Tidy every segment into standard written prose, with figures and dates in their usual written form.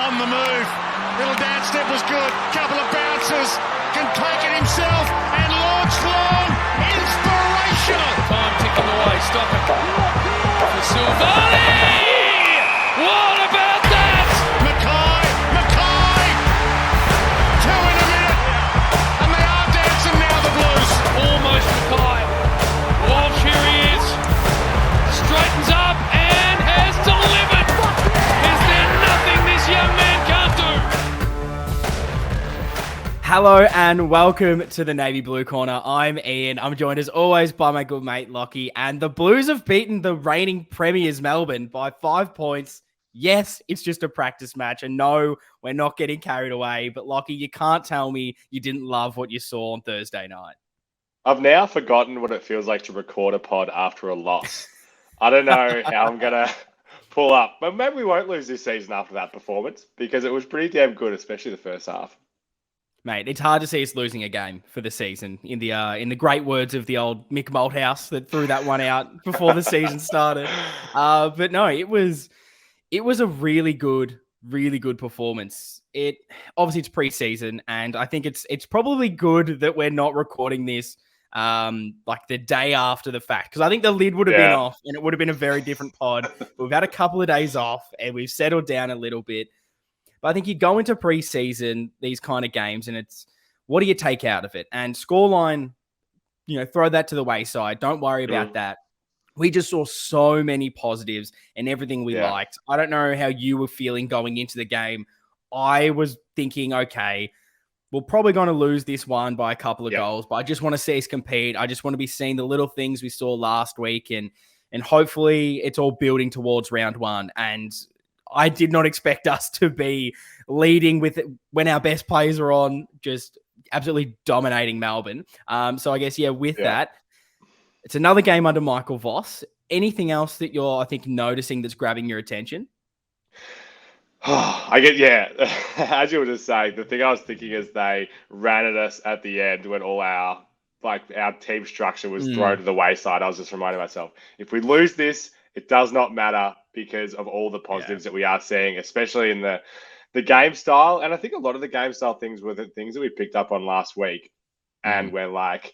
on the move. Little dance step was good. Couple of bounces. Can take it himself and launch long. Inspirational. Time ticking away. Stop it. For Silvani. What about that? Mackay. Two in a minute. And they are dancing now, the Blues. Almost Mackay. Walsh, here he is. Straightens up and has delivered. Is there nothing this young man can't do? Hello and welcome to the Navy Blue Corner. I'm Ian. I'm joined as always by my good mate Lockie. And the Blues have beaten the reigning premiers Melbourne by 5 points. Yes, it's just a practice match. And no, we're not getting carried away. But Lockie, you can't tell me you didn't love what you saw on Thursday night. I've now forgotten what it feels like to record a pod after a loss. I don't know how I'm going to pull up. But maybe we won't lose this season after that performance because it was pretty damn good, especially the first half. Mate, it's hard to see us losing a game for the season. In the great words of the old Mick Malthouse that threw that one out before the season started. But no, it was a really good performance. Obviously it's preseason, and I think it's probably good that we're not recording this like the day after the fact, because I think the lid would have been off and it would have been a very different pod. We've had a couple of days off and we've settled down a little bit. But I think you go into preseason, these kind of games, and it's what do you take out of it? And scoreline, throw that to the wayside. Don't worry about that. We just saw so many positives and everything we liked. I don't know how you were feeling going into the game. I was thinking, okay, we're probably going to lose this one by a couple of goals, but I just want to see us compete. I just want to be seeing the little things we saw last week, and hopefully it's all building towards round one. And I did not expect us to be leading with it when our best players are on, just absolutely dominating Melbourne. So I guess, with that, it's another game under Michael Voss. Anything else that you're, I think, noticing that's grabbing your attention? As you were just saying, the thing I was thinking is they ran at us at the end when all our team structure was thrown to the wayside. I was just reminding myself, if we lose this, it does not matter because of all the positives that we are seeing, especially in the game style. And I think a lot of the game style things were the things that we picked up on last week. And we're like,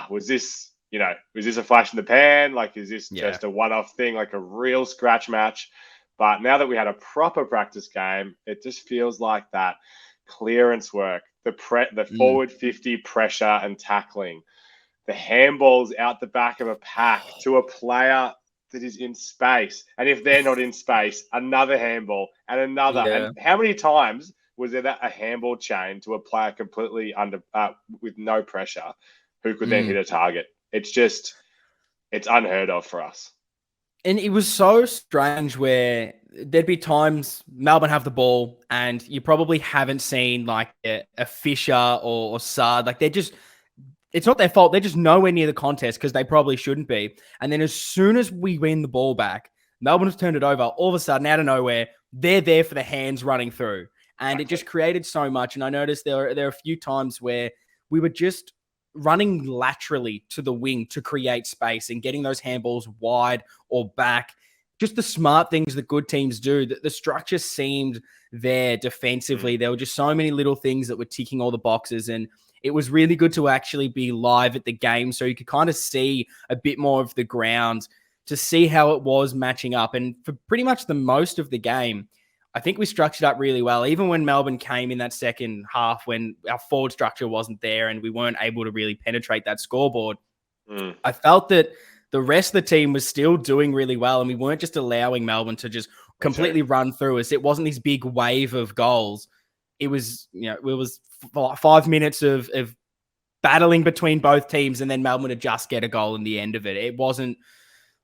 was this a flash in the pan? Like, is this just a one-off thing, like a real scratch match? But now that we had a proper practice game, it just feels like that clearance work, the forward 50 pressure and tackling, the handballs out the back of a pack to a player that is in space. And if they're not in space, another handball and another. Yeah. And how many times was there a handball chain to a player completely with no pressure who could then hit a target? It's unheard of for us. And it was so strange where there'd be times Melbourne have the ball and you probably haven't seen like a Fisher or Sard. Like it's not their fault. They're just nowhere near the contest because they probably shouldn't be. And then as soon as we win the ball back, Melbourne has turned it over. All of a sudden, out of nowhere, they're there for the hands running through. And it just created so much. And I noticed there are a few times where we were just running laterally to the wing to create space and getting those handballs wide or back. Just the smart things that good teams do. The structure seemed there defensively. There were just so many little things that were ticking all the boxes. And it was really good to actually be live at the game so you could kind of see a bit more of the ground to see how it was matching up. And for pretty much the most of the game, I think we structured up really well. Even when Melbourne came in that second half, when our forward structure wasn't there and we weren't able to really penetrate that scoreboard, I felt that the rest of the team was still doing really well and we weren't just allowing Melbourne to just completely run through us. It wasn't this big wave of goals. It was, it was 5 minutes of battling between both teams and then Melbourne would just get a goal in the end of it. It wasn't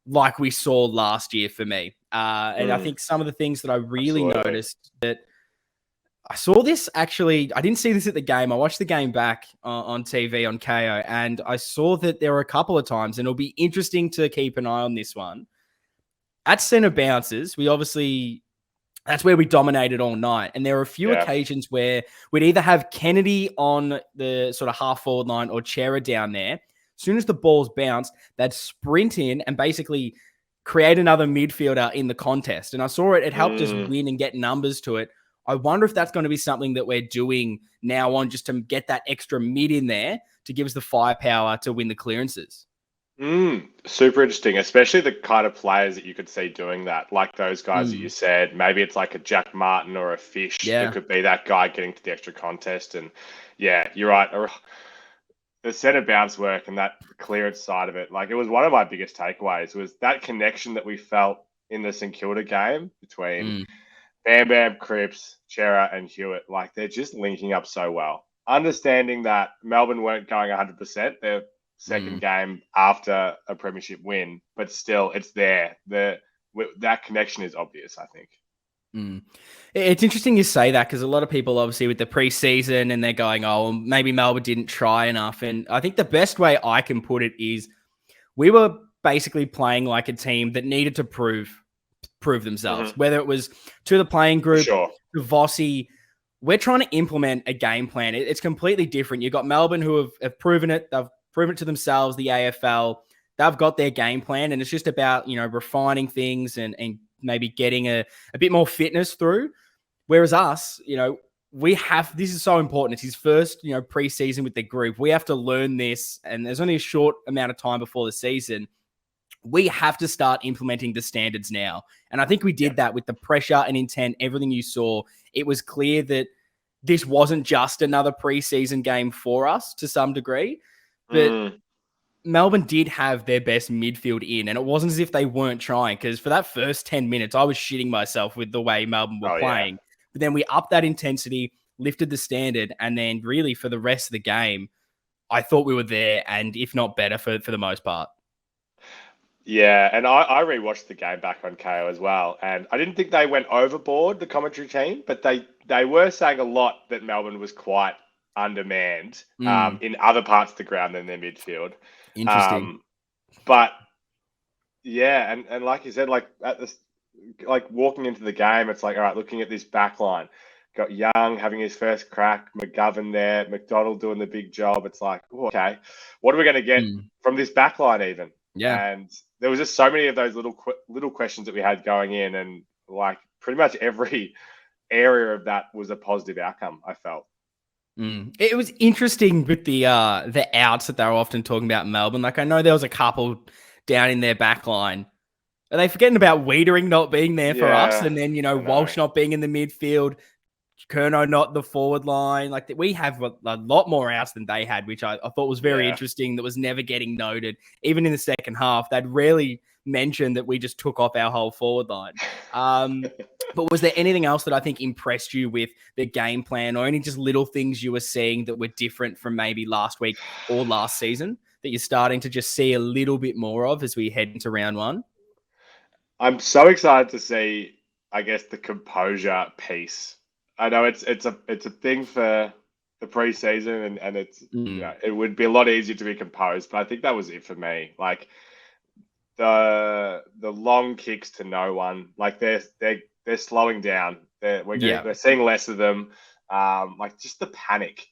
like we saw last year for me. And I think some of the things that I really noticed that I saw this actually, I didn't see this at the game. I watched the game back on TV on KO and I saw that there were a couple of times, and it'll be interesting to keep an eye on this one. At centre bounces, that's where we dominated all night. And there were a few occasions where we'd either have Kennedy on the sort of half forward line or Chera down there. As soon as the ball's bounced, they'd sprint in and basically create another midfielder in the contest. And I saw it helped us win and get numbers to it. I wonder if that's going to be something that we're doing now on, just to get that extra mid in there to give us the firepower to win the clearances. Super interesting, especially the kind of players that you could see doing that, like those guys that you said. Maybe it's like a Jack Martin or a Fish that could be that guy getting to the extra contest. And yeah, you're right. The centre bounce work and that clearance side of it, like, it was one of my biggest takeaways, was that connection that we felt in the St Kilda game between Bam Bam, Cripps, Chera, and Hewitt. Like, they're just linking up so well. Understanding that Melbourne weren't going 100%, their second game after a premiership win, but still, it's there. That connection is obvious, I think. It's interesting you say that, because a lot of people, obviously, with the preseason, and they're going, oh, maybe Melbourne didn't try enough. And I think the best way I can put it is, we were basically playing like a team that needed to prove themselves, whether it was to the playing group, to Vossi. We're trying to implement a game plan. It's completely different. You've got Melbourne, who have proven it. They've proven it to themselves, the AFL. They've got their game plan, and it's just about, refining things and maybe getting a bit more fitness through. Whereas us, this is so important. It's his first, preseason with the group. We have to learn this, and there's only a short amount of time before the season. We have to start implementing the standards now. And I think we did that with the pressure and intent, everything you saw. It was clear that this wasn't just another preseason game for us to some degree, but Melbourne did have their best midfield in, and it wasn't as if they weren't trying, because for that first 10 minutes, I was shitting myself with the way Melbourne were playing. Yeah. But then we upped that intensity, lifted the standard, and then really for the rest of the game, I thought we were there, and if not better for the most part. Yeah, and I rewatched the game back on KO as well, and I didn't think they went overboard, the commentary team, but they were saying a lot that Melbourne was quite undermanned in other parts of the ground than their midfield. Interesting. But yeah, and like you said, like walking into the game, it's like, all right, looking at this back line, got Young having his first crack, McGovern there, McDonald doing the big job. It's like, okay, what are we going to get from this back line even? Yeah. And there was just so many of those little questions that we had going in, and like pretty much every area of that was a positive outcome, I felt. It was interesting with the outs that they were often talking about in Melbourne. Like, I know there was a couple down in their back line. Are they forgetting about Wiedering not being there for us? And then, Walsh not being in the midfield, Curnow not the forward line. Like, we have a lot more outs than they had, which I thought was very interesting. That was never getting noted. Even in the second half, they'd rarely mentioned that we just took off our whole forward line. But was there anything else that I think impressed you with the game plan, or any just little things you were seeing that were different from maybe last week or last season that you're starting to just see a little bit more of as we head into round one? I'm so excited to see, I guess, the composure piece. I know it's a thing for the preseason, and it's it would be a lot easier to be composed, but I think that was it for me. Like the long kicks to no one, like they're slowing down. We're seeing less of them. Like just the panic.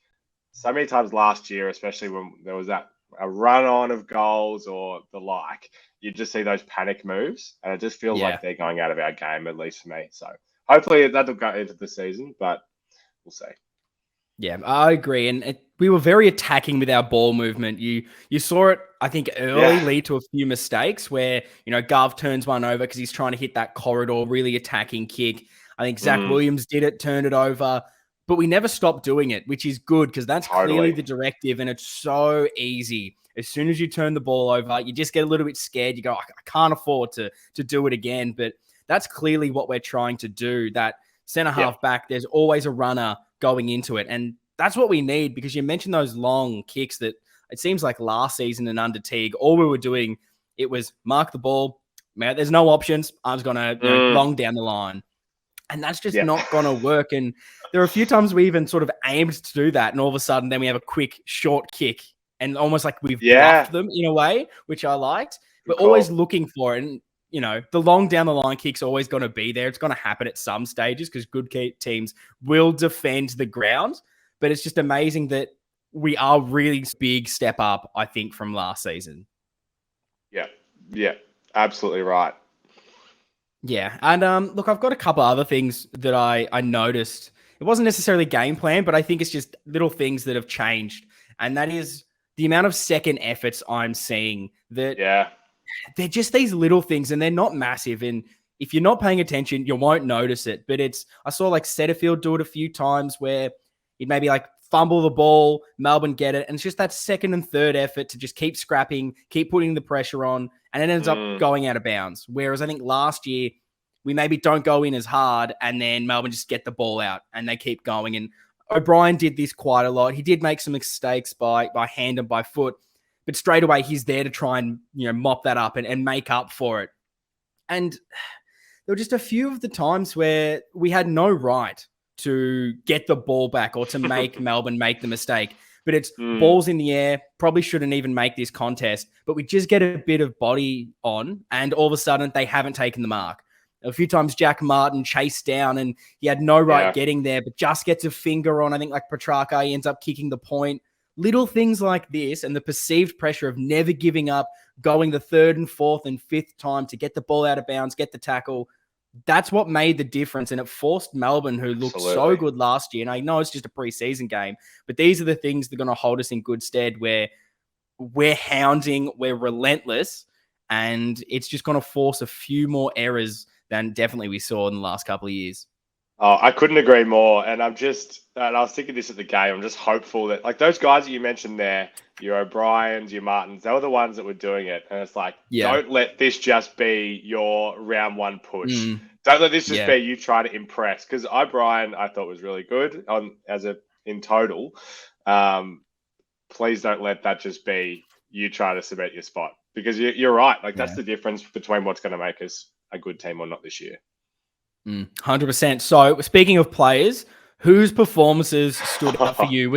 So many times last year, especially when there was a run on of goals or the like, you just see those panic moves, and it just feels like they're going out of our game, at least for me. So hopefully that'll go into the season, but we'll see. Yeah, I agree. And we were very attacking with our ball movement. You saw it, I think, early lead to a few mistakes where, Gov turns one over because he's trying to hit that corridor, really attacking kick. I think Zach Williams did it, turned it over, but we never stopped doing it, which is good, because that's clearly the directive, and it's so easy. As soon as you turn the ball over, you just get a little bit scared. You go, I can't afford to do it again. But that's clearly what we're trying to do. That center half back, there's always a runner going into it. And that's what we need, because you mentioned those long kicks that it seems like last season and under Teague, all we were doing, it was mark the ball. Man, there's no options. I was going to long down the line. And that's just not going to work. And there are a few times we even sort of aimed to do that, and all of a sudden then we have a quick, short kick, and almost like we've bluffed them in a way, which I liked. We're always looking for it. And, the long down the line kick's always going to be there. It's going to happen at some stages, because good teams will defend the ground. But it's just amazing that we are really big step up, I think, from last season. Yeah, absolutely right. Yeah. And look, I've got a couple other things that I noticed. It wasn't necessarily game plan, but I think it's just little things that have changed. And that is the amount of second efforts I'm seeing that Yeah. they're just these little things and they're not massive. And if you're not paying attention, you won't notice it. But I saw like Setterfield do it a few times where he'd maybe like fumble the ball, Melbourne get it. And it's just that second and third effort to just keep scrapping, keep putting the pressure on, and it ends up going out of bounds. Whereas I think last year, we maybe don't go in as hard and then Melbourne just get the ball out and they keep going. And O'Brien did this quite a lot. He did make some mistakes by hand and by foot, but straight away he's there to try and mop that up and make up for it. And there were just a few of the times where we had no right to get the ball back or to make Melbourne make the mistake. But it's balls in the air, probably shouldn't even make this contest, but we just get a bit of body on and all of a sudden they haven't taken the mark. A few times Jack Martin chased down and he had no right getting there, but just gets a finger on, I think like Petrarca, he ends up kicking the point. Little things like this and the perceived pressure of never giving up, going the third and fourth and fifth time to get the ball out of bounds, get the tackle. That's what made the difference. And it forced Melbourne, who looked so good last year. And I know it's just a preseason game, but these are the things that are going to hold us in good stead where we're hounding, we're relentless, and it's just going to force a few more errors than definitely we saw in the last couple of years. Oh, I couldn't agree more. And I was thinking this at the game. I'm just hopeful that like those guys that you mentioned there, your O'Briens, your Martins, they were the ones that were doing it. And it's like, don't let this just be your round one push. Don't let this just be you try to impress. Because O'Brien, I thought was really good in total. Please don't let that just be you try to cement your spot. Because you're right. Like that's the difference between what's going to make us a good team or not this year. 100%. So speaking of players, whose performances stood out for you?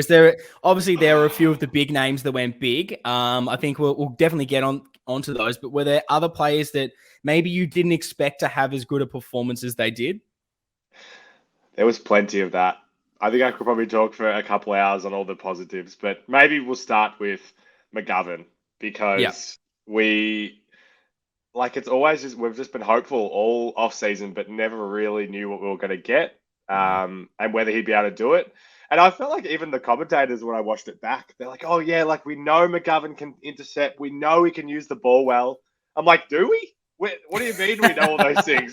Obviously there were a few of the big names that went big. I think we'll definitely get onto those, but were there other players that maybe you didn't expect to have as good a performance as they did? There was plenty of that. I think I could probably talk for a couple hours on all the positives, but maybe we'll start with McGovern because it's always just, we've just been hopeful all off season, but never really knew what we were going to get and whether he'd be able to do it. And I felt like even the commentators, when I watched it back, they're like, oh yeah, like we know McGovern can intercept. We know he can use the ball well. I'm like, do we? What do you mean we know all those things?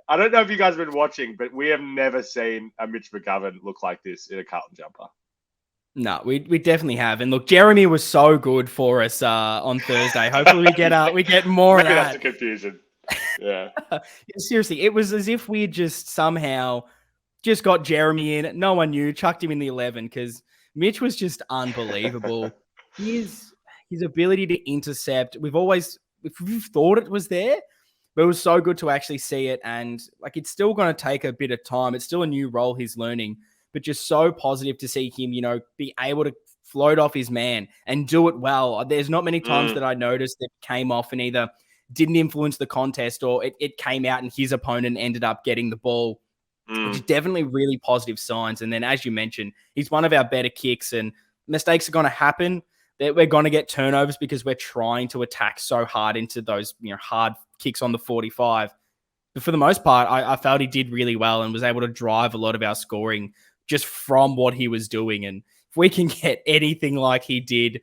I don't know if you guys have been watching, but we have never seen a Mitch McGovern look like this in a Carlton jumper. No, we definitely have. And look, Jeremy was so good for us on Thursday. Hopefully we get more of that. That's a confusion. Yeah. Seriously, it was as if we had just somehow just got Jeremy in. No one knew, chucked him in the 11 because Mitch was just unbelievable. His ability to intercept, we've thought it was there, but it was so good to actually see it. And like, it's still going to take a bit of time. It's still a new role he's learning. But just so positive to see him, be able to float off his man and do it well. There's not many times that I noticed that came off and either didn't influence the contest or it came out and his opponent ended up getting the ball, which is definitely really positive signs. And then, as you mentioned, he's one of our better kicks and mistakes are going to happen. That we're going to get turnovers because we're trying to attack so hard into those hard kicks on the 45. But for the most part, I felt he did really well and was able to drive a lot of our scoring just from what he was doing. And if we can get anything like he did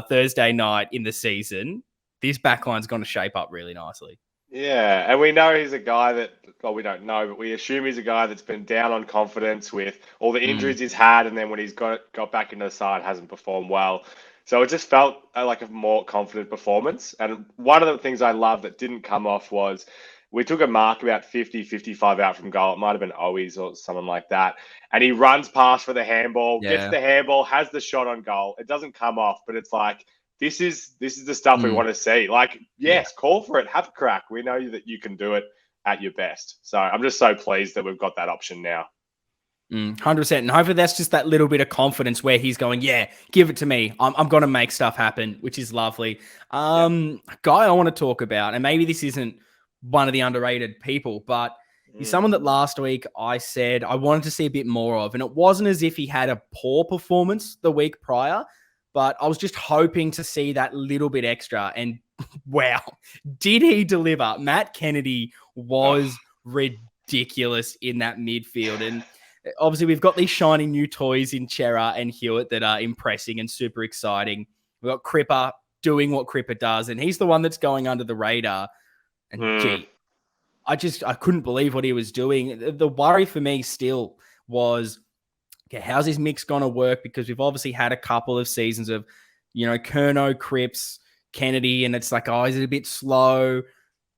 Thursday night in the season, this backline's going to shape up really nicely. Yeah, and we know he's a guy that, well, we don't know, but we assume he's a guy that's been down on confidence with all the injuries he's had, and then when he's got back into the side, hasn't performed well. So it just felt like a more confident performance. And one of the things I love that didn't come off was we took a mark about 50, 55 out from goal. It might have been Owies or someone like that. And he runs past for the handball, gets the handball, has the shot on goal. It doesn't come off, but it's like, this is the stuff we want to see. Like, yes, call for it. Have a crack. We know that you can do it at your best. So I'm just so pleased that we've got that option now. 100%. And hopefully that's just that little bit of confidence where he's going, yeah, give it to me. I'm going to make stuff happen, which is lovely. Guy I want to talk about, and maybe this isn't one of the underrated people, but he's someone that last week I said I wanted to see a bit more of. And it wasn't as if he had a poor performance the week prior, but I was just hoping to see that little bit extra. And wow, did he deliver? Matt Kennedy was ridiculous in that midfield. And obviously, we've got these shiny new toys in Chera and Hewitt that are impressing and super exciting. We've got Cripper doing what Cripper does, and he's the one that's going under the radar. And gee, I couldn't believe what he was doing. The worry for me still was, okay, how's his mix going to work? Because we've obviously had a couple of seasons of, Curnow, Cripps, Kennedy, and it's like, oh, is it a bit slow?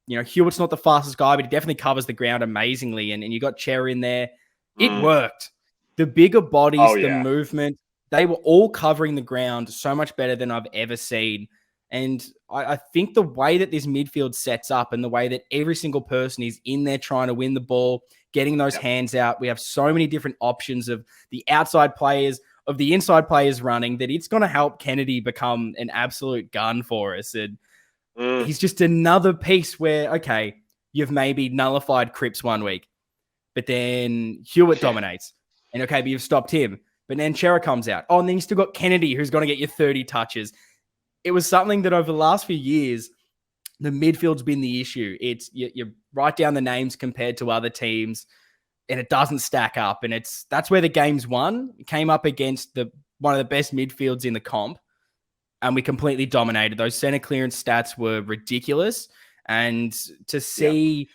Hewitt's not the fastest guy, but he definitely covers the ground amazingly. And you got Cherry in there. It worked. The bigger bodies, the movement, they were all covering the ground so much better than I've ever seen. And I think the way that this midfield sets up and the way that every single person is in there trying to win the ball, getting those hands out, we have so many different options of the outside players, of the inside players running, that it's going to help Kennedy become an absolute gun for us. And he's just another piece where, okay, you've maybe nullified Cripps 1 week, but then Hewitt dominates. And okay, but you've stopped him. But then Chera comes out. Oh, and then you still got Kennedy, who's going to get you 30 touches. It was something that over the last few years, the midfield's been the issue. It's you write down the names compared to other teams, and it doesn't stack up. And that's where the game's won. It came up against one of the best midfields in the comp, and we completely dominated. Those center clearance stats were ridiculous. And to see,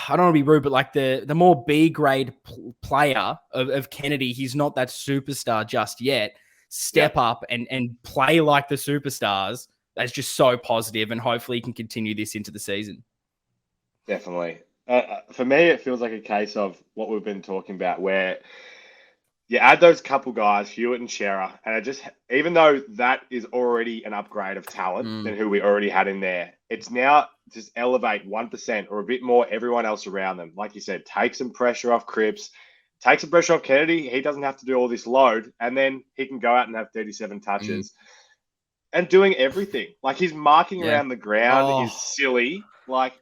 I don't want to be rude, but like the more B grade player of Kennedy, he's not that superstar just yet. Step up and play like the superstars. That's just so positive, and hopefully he can continue this into the season. Definitely. For me, it feels like a case of what we've been talking about, where you add those couple guys, Hewitt and Chera, and it just, even though that is already an upgrade of talent than who we already had in there, it's now just elevate 1% or a bit more everyone else around them. Like you said, take some pressure off Cripps, take some pressure off Kennedy. He doesn't have to do all this load, and then he can go out and have 37 touches and doing everything. Like, his marking around the ground is silly. Like,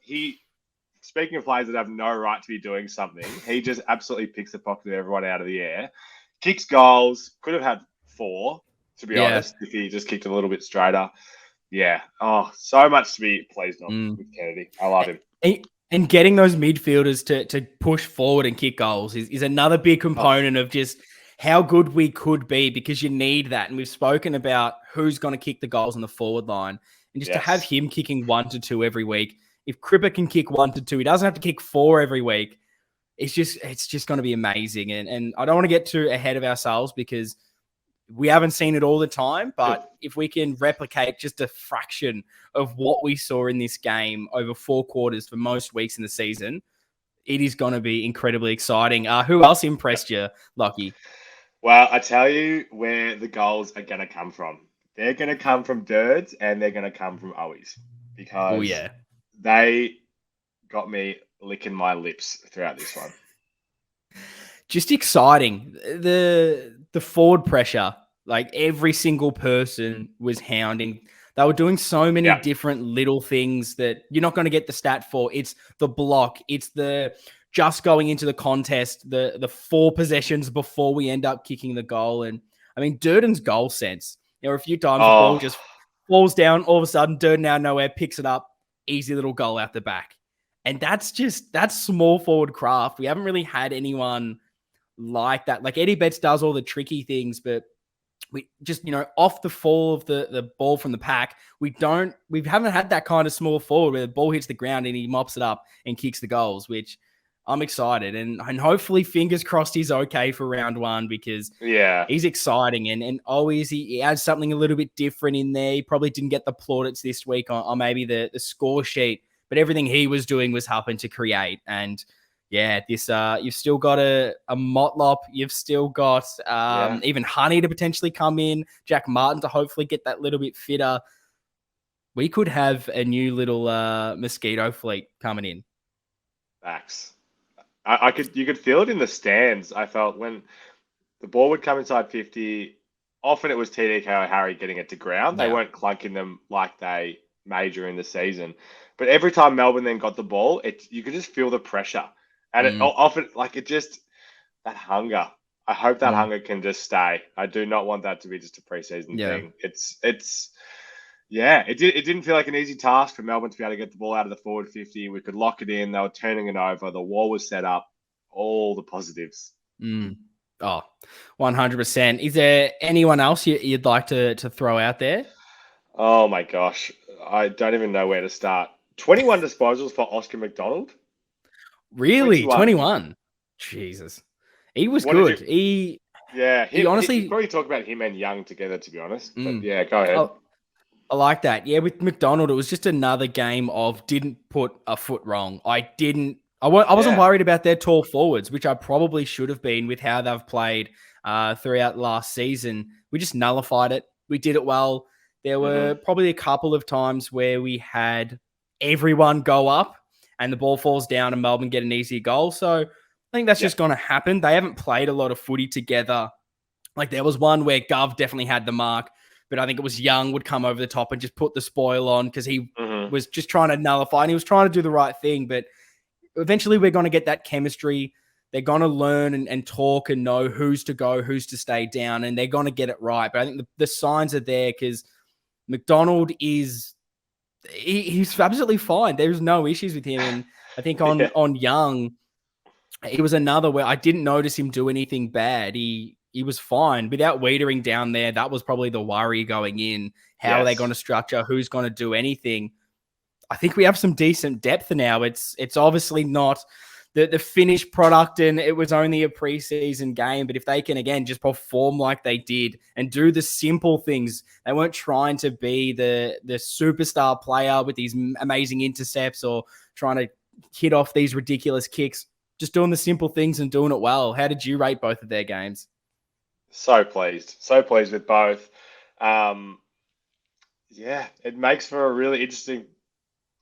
speaking of players that have no right to be doing something, he just absolutely picks the pocket of everyone out of the air, kicks goals, could have had 4, to be honest, if he just kicked a little bit straighter. Yeah. Oh, so much to be pleased on with Kennedy. I love him. And getting those midfielders to push forward and kick goals is another big component of just how good we could be, because you need that. And we've spoken about who's going to kick the goals on the forward line. And just to have him kicking 1 to 2 every week, if Cripper can kick 1 to 2, he doesn't have to kick 4 every week. It's just going to be amazing. And I don't want to get too ahead of ourselves, because we haven't seen it all the time, but if we can replicate just a fraction of what we saw in this game over 4 quarters for most weeks in the season, it is going to be incredibly exciting. Who else impressed you, Lockie? Well, I tell you where the goals are going to come from. They're going to come from Dirds, and they're going to come from Owies, because they got me licking my lips throughout this one. Just exciting. The forward pressure, like every single person was hounding. They were doing so many different little things that you're not going to get the stat for. It's the block. It's the just going into the contest, the 4 possessions before we end up kicking the goal. And I mean, Durden's goal sense. There were a few times the ball just falls down. All of a sudden, Durden out of nowhere picks it up. Easy little goal out the back. And that's small forward craft. We haven't really had anyone like that. Like, Eddie Betts does all the tricky things, but we just, off the fall of the ball from the pack, we haven't had that kind of small forward where the ball hits the ground and he mops it up and kicks the goals, which I'm excited. And hopefully, fingers crossed, he's okay for round 1, because he's exciting. And always he adds something a little bit different in there. He probably didn't get the plaudits this week on maybe the score sheet, but everything he was doing was helping to create. And this you've still got a Motlop. You've still got even Honey to potentially come in. Jack Martin to hopefully get that little bit fitter. We could have a new little mosquito fleet coming in. Facts. You could feel it in the stands. I felt when the ball would come inside 50, often it was TDK or Harry getting it to ground. They weren't clunking them like they made during the season. But every time Melbourne then got the ball, you could just feel the pressure. And it often, that hunger. I hope that hunger can just stay. I do not want that to be just a preseason thing. Yeah, it didn't feel like an easy task for Melbourne to be able to get the ball out of the forward 50. We could lock it in. They were turning it over. The wall was set up. All the positives. Mm. Oh, 100%. Is there anyone else you'd like to throw out there? Oh my gosh. I don't even know where to start. 21 disposals for Oscar McDonald. Really? 21. 21? Jesus. He was What did good. you Yeah, He you honestly, probably talk about him and Young together, to be honest. But mm, yeah, go ahead. I, I like that. Yeah, with McDonald, it was just another game of didn't put a foot wrong. I wasn't Yeah. worried about their tall forwards, which I probably should have been with how they've played throughout last season. We just nullified it. We did it well. There were hmm probably a couple of times where we had everyone go up and the ball falls down and Melbourne get an easy goal. So I think that's Yeah. just going to happen. They haven't played a lot of footy together. Like there was one where Gov definitely had the mark, but I think it was Young would come over the top and just put the spoil on because he hmm was just trying to nullify and he was trying to do the right thing. But eventually we're going to get that chemistry. They're going to learn and talk and know who's to go, who's to stay down, and they're going to get it right. But I think the signs are there because McDonald he's absolutely fine. There's no issues with him. And I think Yeah. on Young, it was another where I didn't notice him do anything bad. He was fine without Wiedering down there. That was probably the worry going in. How are they going Yes. to structure? Who's going to do anything? I think we have some decent depth now. It's obviously not the finished product, and it was only a preseason game. But if they can again just perform like they did and do the simple things, they weren't trying to be the superstar player with these amazing intercepts or trying to hit off these ridiculous kicks. Just doing the simple things and doing it well. How did you rate both of their games? So pleased. So pleased with both. Um, yeah, it makes for a really interesting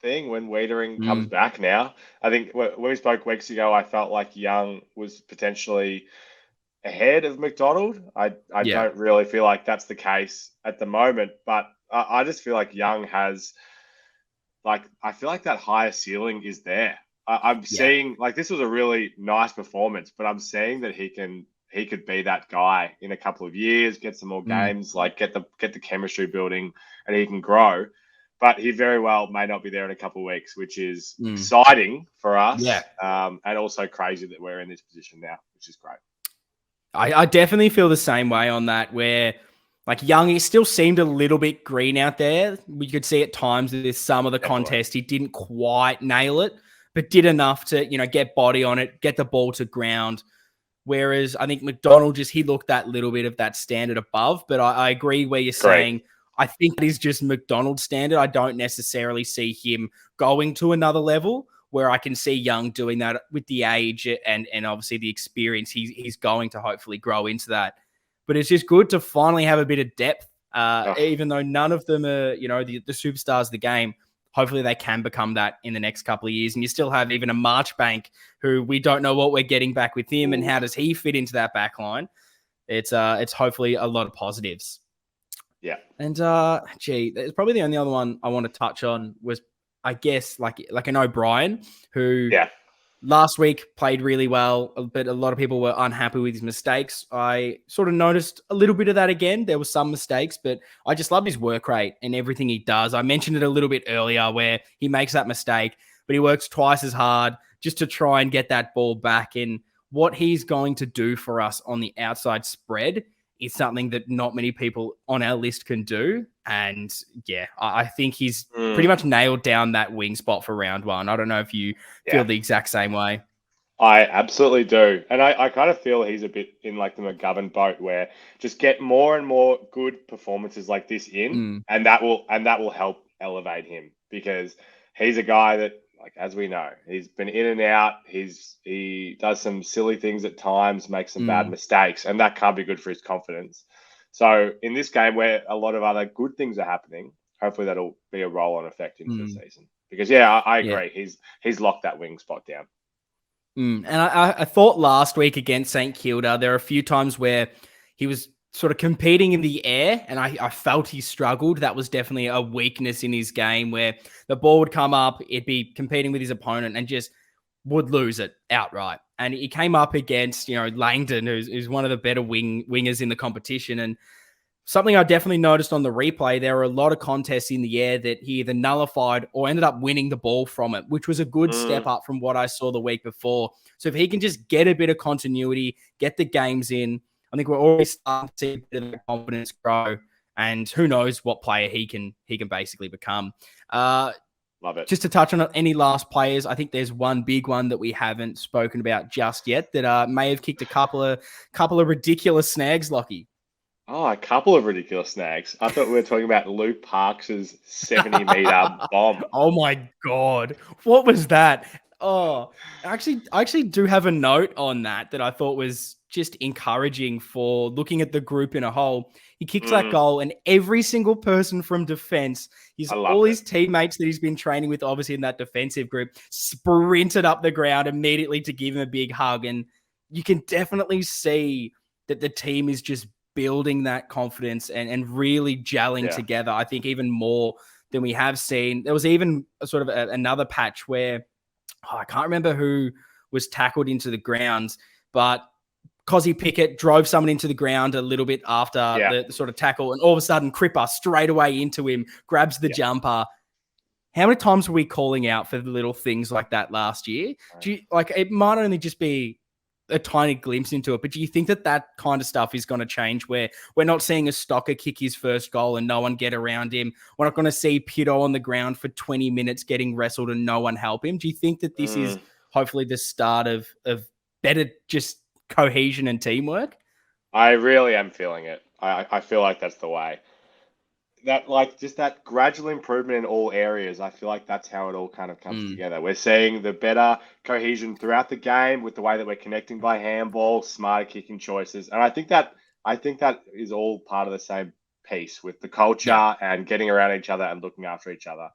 thing when Wiedering comes Mm, back now. I think when we spoke weeks ago, I felt like Young was potentially ahead of McDonald. I yeah, don't really feel like that's the case at the moment, but I just feel like Young has I feel like that higher ceiling is there. I'm yeah. seeing like this was a really nice performance, but I'm seeing that he could be that guy in a couple of years, get some more Mm, games, like get the chemistry building, and he can grow. But he very well may not be there in a couple of weeks, which is mm, exciting for us, yeah. and also crazy that we're in this position now, which is great. I definitely feel the same way on that, where like Young, he still seemed a little bit green out there. We could see at times with some of the Definitely. contest, he didn't quite nail it, but did enough to, get body on it, get the ball to ground. Whereas I think McDonald he looked that little bit of that standard above. But I agree where you're Great. saying, I think that is just McDonald's standard. I don't necessarily see him going to another level where I can see Young doing that with the age and obviously the experience. He's going to hopefully grow into that. But it's just good to finally have a bit of depth, Oh, even though none of them are, the superstars of the game. Hopefully they can become that in the next couple of years. And you still have even a Marchbank who we don't know what we're getting back with him and ooh, how does he fit into that back line. It's hopefully a lot of positives. yeah, And it's probably the only other one I want to touch on was, I guess, like an O'Brien who yeah. last week played really well, but a lot of people were unhappy with his mistakes. I sort of noticed a little bit of that again. There were some mistakes, but I just love his work rate and everything he does. I mentioned it a little bit earlier where he makes that mistake, but he works twice as hard just to try and get that ball back. And what he's going to do for us on the outside spread is something that not many people on our list can do. And yeah, I think he's pretty Mm, much nailed down that wing spot for round one. I don't know if you feel yeah. the exact same way. I absolutely do. And I kind of feel he's a bit in like the McGovern boat where just get more and more good performances like this in, Mm, and that will help elevate him because he's a guy that, like as we know, he's been in and out. He does some silly things at times, makes some bad mm, mistakes, and that can't be good for his confidence. So in this game where a lot of other good things are happening, hopefully that'll be a roll-on effect into the mm. season. Because yeah, I Yeah. agree. He's locked that wing spot down. And I thought last week against St. Kilda, there are a few times where he was sort of competing in the air, and I felt he struggled. That was definitely a weakness in his game where the ball would come up, it'd be competing with his opponent and just would lose it outright. And he came up against, Langdon, who's one of the better wingers in the competition. And something I definitely noticed on the replay, there were a lot of contests in the air that he either nullified or ended up winning the ball from it, which was a good step up from what I saw the week before. So if he can just get a bit of continuity, get the games in, I think we're already starting to see a bit of that confidence grow. And who knows what player he can basically become. Love it. Just to touch on any last players, I think there's one big one that we haven't spoken about just yet that may have kicked a couple of ridiculous snags, Lockie. Oh, a couple of ridiculous snags. I thought we were talking about Luke Parks's 70-meter bomb. Oh my God. What was that? Oh, I actually do have a note on that I thought was just encouraging for looking at the group in a whole. He kicks that goal, and every single person from defense, his teammates that he's been training with, obviously in that defensive group, sprinted up the ground immediately to give him a big hug. And you can definitely see that the team is just building that confidence and really gelling together. I think even more than we have seen. There was even a sort of another patch where I can't remember who was tackled into the ground, but Cozzy Pickett drove someone into the ground a little bit after the sort of tackle, and all of a sudden Cripper straight away into him, grabs the jumper. How many times were we calling out for the little things like that last year? Do you, it might only just be a tiny glimpse into it, but do you think that kind of stuff is going to change where we're not seeing a Stocker kick his first goal and no one get around him? We're not going to see Pito on the ground for 20 minutes getting wrestled and no one help him. Do you think that this is hopefully the start of better just cohesion and teamwork? I really am feeling it. I feel like that's the way. That just that gradual improvement in all areas. I feel like that's how it all kind of comes together. We're seeing the better cohesion throughout the game with the way that we're connecting by handball, smarter kicking choices, and I think that is all part of the same piece with the culture and getting around each other and looking after each other.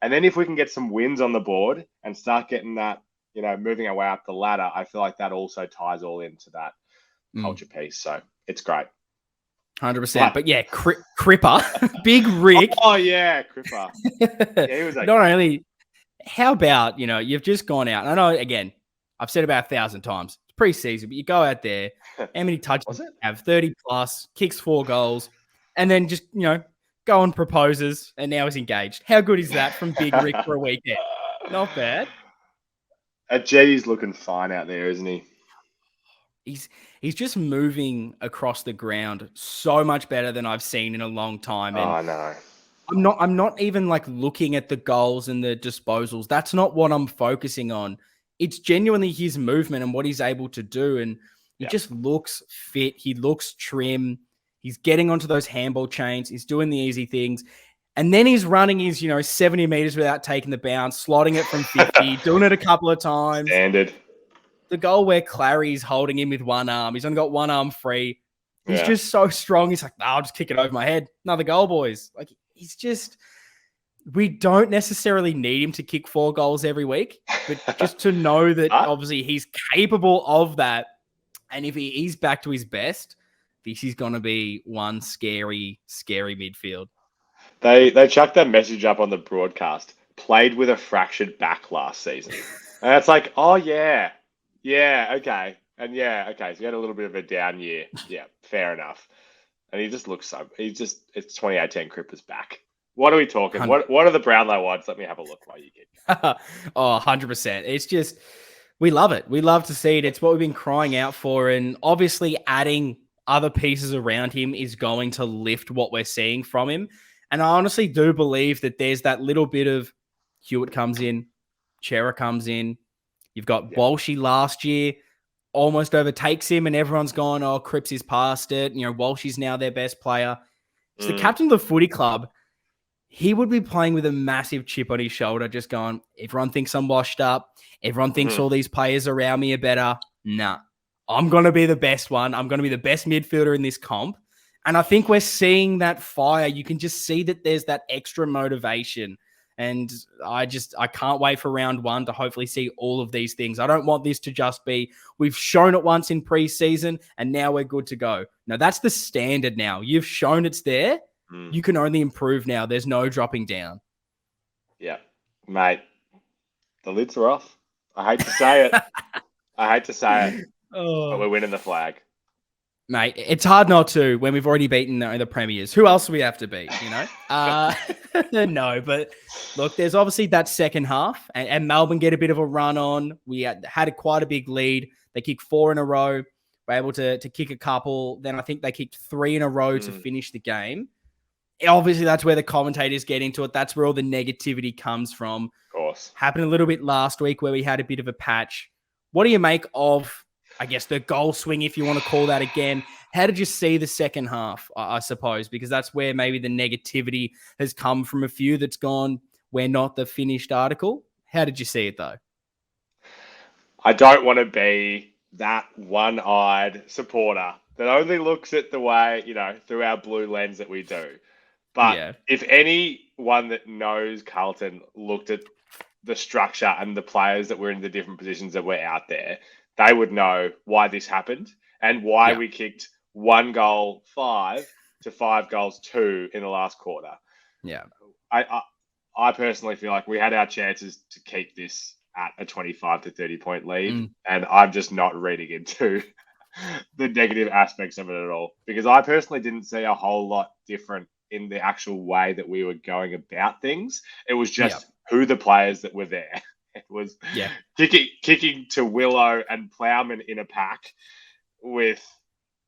And then if we can get some wins on the board and start getting that, moving our way up the ladder, I feel like that also ties all into that culture piece. So it's great. 100%. But yeah, Cripper, Big Rick. Oh, yeah, Cripper. Yeah, he was okay. Not only, how about, you've just gone out. And I know, again, I've said about 1,000 times, it's pre-season, but you go out there, how many touches have 30 plus, kicks 4 goals, and then just, go and proposes, and now he's engaged. How good is that from Big Rick for a weekend? Not bad. Jetty's looking fine out there, isn't he? He's just moving across the ground so much better than I've seen in a long time. And no. I'm not even looking at the goals and the disposals. That's not what I'm focusing on. It's genuinely his movement and what he's able to do. And he just looks fit. He looks trim. He's getting onto those handball chains. He's doing the easy things. And then he's running his, 70 meters without taking the bounce, slotting it from 50, doing it a couple of times. Standard. The goal where Clary's holding him with one arm. He's only got one arm free. He's just so strong. He's like, I'll just kick it over my head. Another goal, boys. He's just, we don't necessarily need him to kick 4 goals every week, but just to know that obviously he's capable of that. And if he's back to his best, this is going to be one scary, scary midfield. They chucked that message up on the broadcast. Played with a fractured back last season. And it's like, oh, yeah. Yeah, okay. And okay. So he had a little bit of a down year. Yeah, fair enough. And he just looks it's 2018 Cripper's back. What are we talking? What are the Brownlow odds? Let me have a look while you get. 100%. It's just, we love it. We love to see it. It's what we've been crying out for. And obviously adding other pieces around him is going to lift what we're seeing from him. And I honestly do believe that there's that little bit of Hewitt comes in, Chera comes in. You've got Walshy last year, almost overtakes him, and everyone's gone, oh, Cripps is past it. Walshy's now their best player. So the captain of the footy club, he would be playing with a massive chip on his shoulder, just going, everyone thinks I'm washed up. Everyone thinks all these players around me are better. Nah, I'm going to be the best one. I'm going to be the best midfielder in this comp. And I think we're seeing that fire. You can just see that there's that extra motivation. And I can't wait for round 1 to hopefully see all of these things. I don't want this to just be, we've shown it once in preseason and now we're good to go. No, that's the standard now. You've shown it's there. You can only improve now. There's no dropping down. Yeah, mate. The lids are off. I hate to say it. But we're winning the flag. Mate, it's hard not to when we've already beaten the premiers. Who else do we have to beat, you know? No, but look, there's obviously that second half, and Melbourne get a bit of a run on. We had quite a big lead. They kicked 4 in a row. Were able to kick a couple. Then I think they kicked 3 in a row to finish the game. Obviously, that's where the commentators get into it. That's where all the negativity comes from. Of course. Happened a little bit last week where we had a bit of a patch. What do you make of, I guess, the goal swing, if you want to call that again? How did you see the second half, I suppose? Because that's where maybe the negativity has come from a few that's gone, we're not the finished article. How did you see it, though? I don't want to be that one-eyed supporter that only looks at the way, through our blue lens that we do. But if anyone that knows Carlton looked at the structure and the players that were in the different positions that were out there, they would know why this happened and why we kicked 1 goal 5 to 5 goals 2 in the last quarter. Yeah. I personally feel like we had our chances to keep this at a 25 to 30 point lead, and I'm just not reading into the negative aspects of it at all, because I personally didn't see a whole lot different in the actual way that we were going about things. It was just who the players that were there. It was kicking to Willow and Plowman in a pack with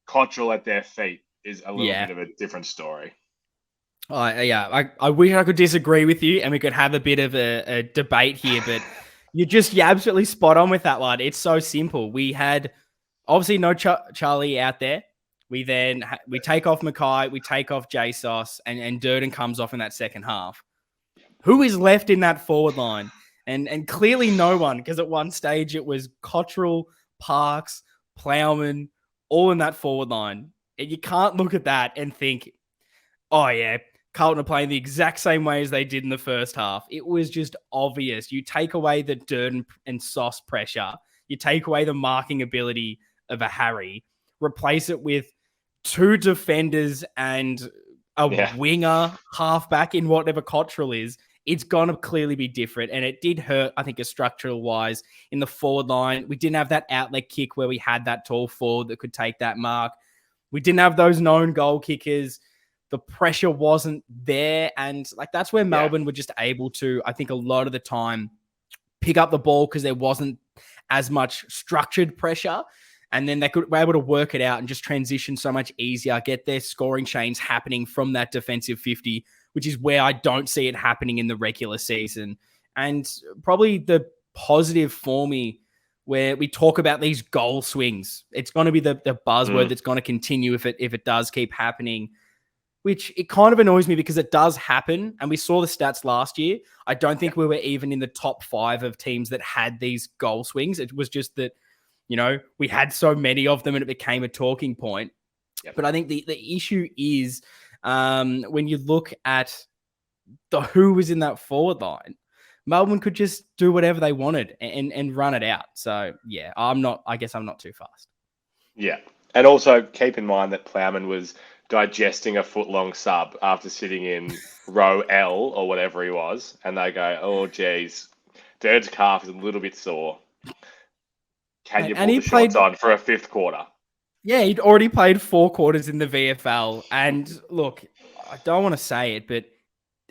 Cottrell at their feet is a little bit of a different story. I wish I could disagree with you and we could have a bit of a debate here, but you're absolutely spot on with that one. It's so simple. We had obviously no Charlie out there. We then we take off Mackay, we take off JSOS, and Durden comes off in that second half. Who is left in that forward line? And clearly no one, because at one stage it was Cottrell, Parks, Plowman, all in that forward line. And you can't look at that and think, oh yeah, Carlton are playing the exact same way as they did in the first half. It was just obvious. You take away the Durden and Sauce pressure. You take away the marking ability of a Harry. Replace it with 2 defenders and a winger halfback in whatever Cottrell is. It's going to clearly be different. And it did hurt, I think, structural wise in the forward line. We didn't have that outlet kick where we had that tall forward that could take that mark. We didn't have those known goal kickers. The pressure wasn't there. And that's where Melbourne were just able to, I think, a lot of the time pick up the ball because there wasn't as much structured pressure. And then they were able to work it out and just transition so much easier, get their scoring chains happening from that defensive 50, which is where I don't see it happening in the regular season. And probably the positive for me where we talk about these goal swings, it's going to be the buzzword that's going to continue if it does keep happening, which it kind of annoys me because it does happen. And we saw the stats last year. I don't think we were even in the top 5 of teams that had these goal swings. It was just that, we had so many of them and it became a talking point. Yep. But I think the issue is when you look at who was in that forward line, Melbourne could just do whatever they wanted and run it out. So, I guess I'm not too fast. Yeah. And also keep in mind that Plowman was digesting a foot-long sub after sitting in row L or whatever he was. And they go, oh, geez, Durd's calf is a little bit sore. Can you pull the shots on for a 5th quarter? Yeah, he'd already played 4 quarters in the VFL. And look, I don't want to say it, but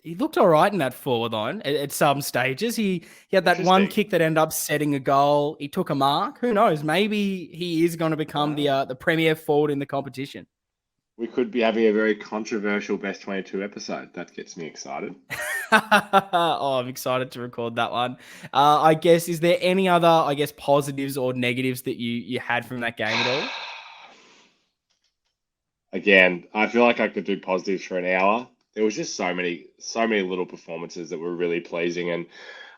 he looked all right in that forward line at some stages. He had that one kick that ended up setting a goal. He took a mark. Who knows? Maybe he is going to become the premier forward in the competition. We could be having a very controversial Best 22 episode. That gets me excited. I'm excited to record that one. I guess, is there any other, positives or negatives that you had from that game at all? Again, I feel like I could do positives for an hour. There was just so many little performances that were really pleasing. And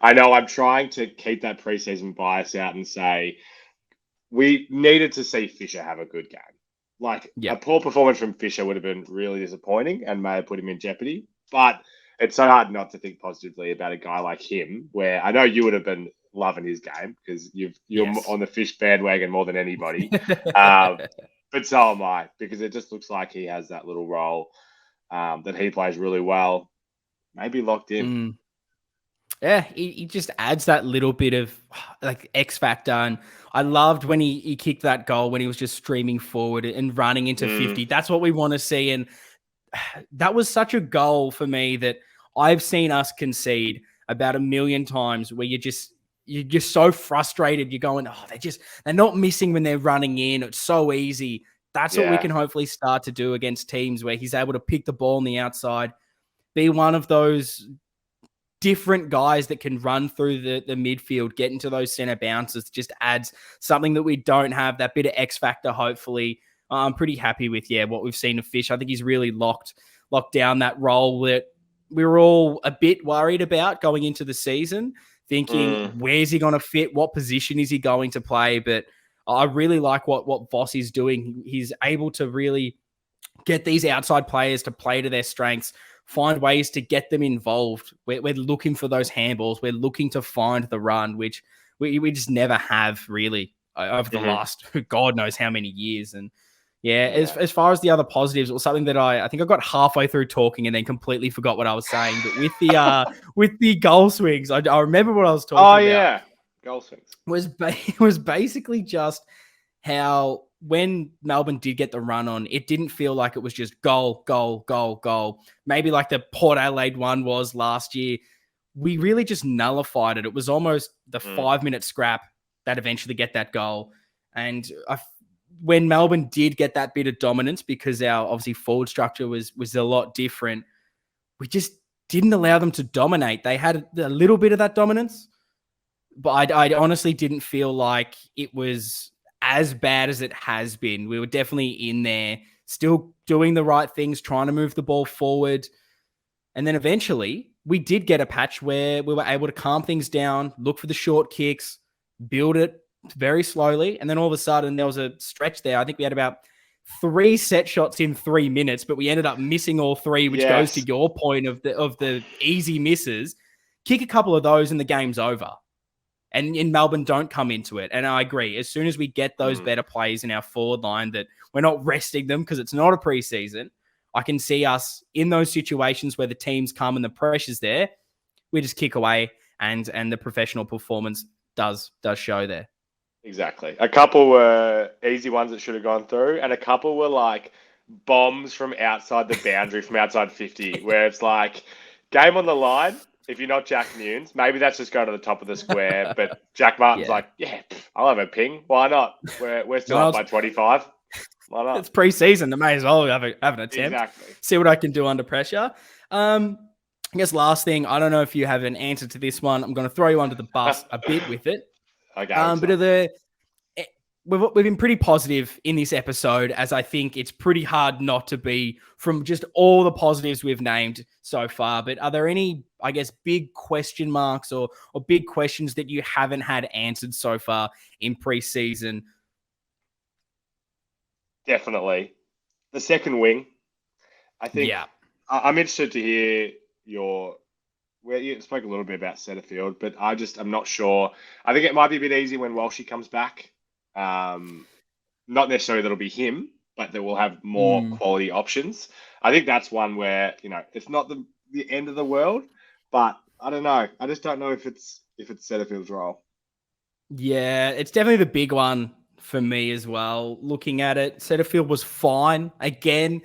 I know I'm trying to keep that preseason bias out and say we needed to see Fisher have a good game. A poor performance from Fisher would have been really disappointing and may have put him in jeopardy. But it's so hard not to think positively about a guy like him, where I know you would have been loving his game because you're on the Fish bandwagon more than anybody. But so am I, because it just looks like he has that little role that he plays really well. Maybe locked in. Yeah, he just adds that little bit of like X factor. And I loved when he kicked that goal when he was just streaming forward and running into 50. That's what we want to see. And that was such a goal for me that I've seen us concede about a million times where you're just so frustrated. You're going, oh, they're not missing when they're running in. It's so easy. That's what we can hopefully start to do against teams where he's able to pick the ball on the outside, be one of those different guys that can run through the midfield, get into those center bounces, just adds something that we don't have, that bit of X factor, hopefully. I'm pretty happy with, what we've seen of Fish. I think he's really locked down that role that we were all a bit worried about going into the season, thinking, where's he going to fit? What position is he going to play? But I really like what Voss is doing. He's able to really get these outside players to play to their strengths, find ways to get them involved. We're looking for those handballs. We're looking to find the run, which we just never have really over the last God knows how many years. And as far as the other positives, it was something that I think I got halfway through talking and then completely forgot what I was saying. But with the goal swings, I remember what I was talking about. Oh yeah, goal swings was basically just how when Melbourne did get the run on, it didn't feel like it was just goal, goal, goal, goal. Maybe like the Port Adelaide one was last year. We really just nullified it. It was almost the 5-minute scrap that eventually get that goal. And when Melbourne did get that bit of dominance, because our obviously forward structure was a lot different, we just didn't allow them to dominate. They had a little bit of that dominance, but I honestly didn't feel like it was as bad as it has been. We were definitely in there, still doing the right things, trying to move the ball forward. And then eventually we did get a patch where we were able to calm things down, look for the short kicks, build it very slowly. And then all of a sudden there was a stretch there. I think we had about 3 set shots in 3 minutes, but we ended up missing all 3, which goes to your point of the easy misses. Kick a couple of those and the game's over. And in Melbourne, don't come into it. And I agree. As soon as we get those better plays in our forward line, that we're not resting them because it's not a preseason, I can see us in those situations where the teams come and the pressure's there, we just kick away and the professional performance does show there. Exactly. A couple were easy ones that should have gone through, and a couple were like bombs from outside the boundary, from outside 50, where it's like game on the line. If you're not Jack Nunes, maybe that's just go to the top of the square. But Jack Martin's like, I'll have a ping. Why not? We're still up by 25. Why not? It's preseason. I may as well have an attempt. Exactly. See what I can do under pressure. I guess last thing, I don't know if you have an answer to this one. I'm going to throw you under the bus a bit with it. Okay. But we've been pretty positive in this episode, as I think it's pretty hard not to be from just all the positives we've named so far. But are there any, I guess, big question marks or big questions that you haven't had answered so far in preseason? Definitely. The second wing. I think I'm interested to hear you spoke a little bit about Setterfield, but I'm not sure. I think it might be a bit easy when Walshy comes back. Not necessarily that'll be him, but that we'll have more quality options. I think that's one where, it's not the end of the world, but I don't know. I just don't know if it's Setterfield's role. Yeah, it's definitely the big one for me as well. Looking at it, Setterfield was fine. Again,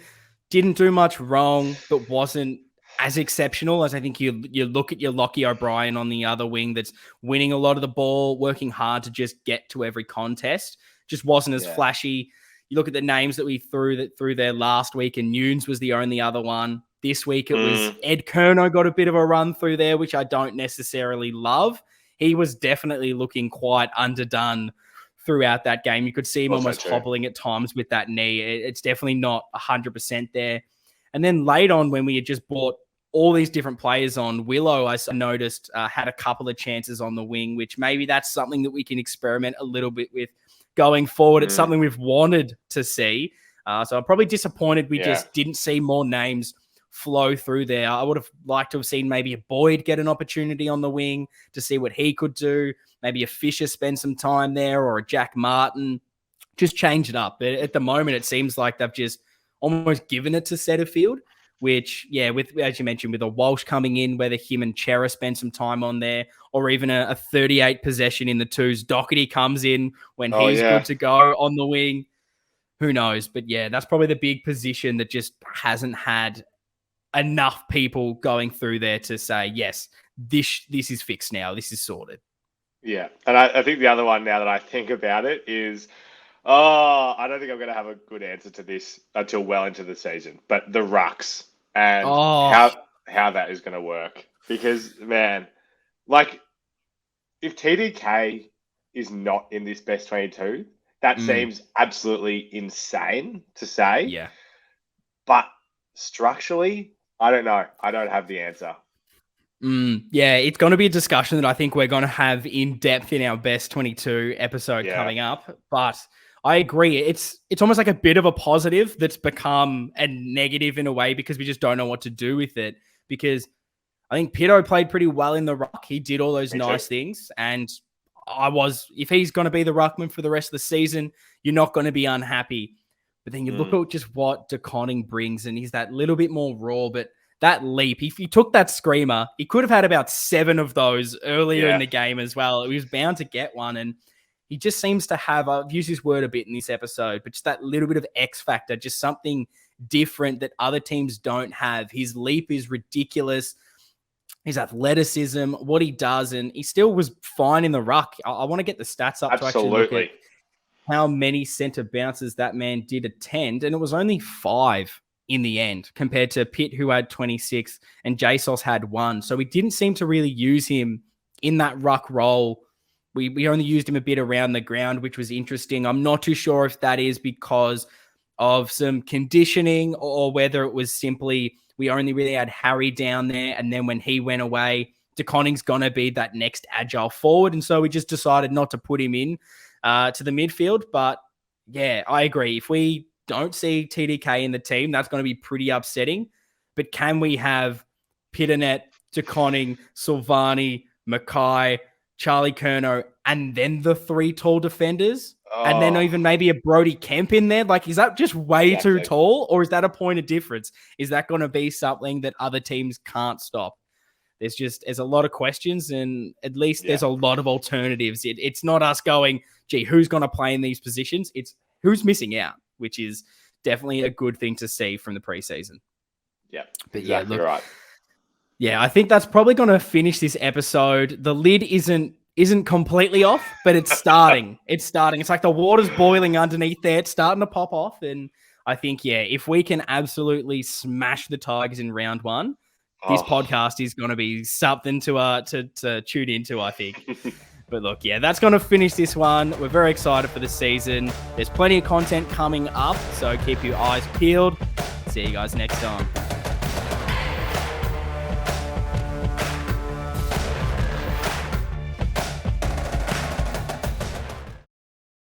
didn't do much wrong, but wasn't as exceptional as I think you look at your Lockie O'Brien on the other wing that's winning a lot of the ball, working hard to just get to every contest. Just wasn't as flashy. You look at the names that we threw there last week, and Nunes was the only other one. This week it was Ed Kerno got a bit of a run through there, which I don't necessarily love. He was definitely looking quite underdone throughout that game. You could see him almost hobbling at times with that knee. It's definitely not 100% there. And then late on, when we had just bought all these different players on, Willow, I noticed, had a couple of chances on the wing, which maybe that's something that we can experiment a little bit with going forward. It's something we've wanted to see. So I'm probably disappointed we just didn't see more names flow through there. I would have liked to have seen maybe a Boyd get an opportunity on the wing to see what he could do. Maybe a Fisher spend some time there, or a Jack Martin. Just change it up. At the moment, it seems like they've just almost given it to Setterfield, which, yeah, with as you mentioned, with a Walsh coming in, whether him and Chera spend some time on there, or even a 38 possession in the twos. Doherty comes in when he's good to go on the wing. Who knows? But yeah, that's probably the big position that just hasn't had enough people going through there to say, yes, this is fixed now. This is sorted. Yeah. And I think the other one, now that I think about it, is, I don't think I'm going to have a good answer to this until well into the season. But the rucks and how that is going to work. Because, man, like, if TDK is not in this best 22, that seems absolutely insane to say. Yeah. But structurally, I don't know. I don't have the answer. Yeah, it's going to be a discussion that I think we're going to have in depth in our best 22 episode coming up. But I agree. It's almost like a bit of a positive that's become a negative in a way because we just don't know what to do with it. Because I think Pito played pretty well in the ruck. He did all those nice things. And if he's going to be the ruckman for the rest of the season, you're not going to be unhappy. But then you look at just what De Koning brings, and he's that little bit more raw, but that leap, if he took that screamer, he could have had about 7 of those earlier in the game as well. He was bound to get one, and he just seems to have, I've used this word a bit in this episode, but just that little bit of X factor, just something different that other teams don't have. His leap is ridiculous. His athleticism, what he does, and he still was fine in the ruck. I want to get the stats up to actually look at how many center bounces that man did attend, and it was only 5 in the end compared to Pitt, who had 26, and JSOS had 1. So we didn't seem to really use him in that ruck role. We only used him a bit around the ground, which was interesting. I'm not too sure if that is because of some conditioning or whether it was simply we only really had Harry down there, and then when he went away, De Koning's going to be that next agile forward, and so we just decided not to put him in to the midfield. But yeah, I agree. If we don't see TDK in the team, that's going to be pretty upsetting. But can we have Pitternet, De Koning, Silvani, Mackay, Charlie Curnow, and then the 3 tall defenders? And then even maybe a Brody Kemp in there? Like, is that just way too tall? Or is that a point of difference? Is that going to be something that other teams can't stop? There's a lot of questions, and at least there's a lot of alternatives. It's not us going, gee, who's going to play in these positions? It's who's missing out, which is definitely a good thing to see from the preseason. Yeah, but exactly right. Yeah, I think that's probably going to finish this episode. The lid isn't completely off, but it's starting. It's like the water's boiling underneath there. It's starting to pop off. And I think, if we can absolutely smash the Tigers in round 1, this podcast is going to be something to tune into, I think. But look, that's going to finish this one. We're very excited for the season. There's plenty of content coming up, so keep your eyes peeled. See you guys next time.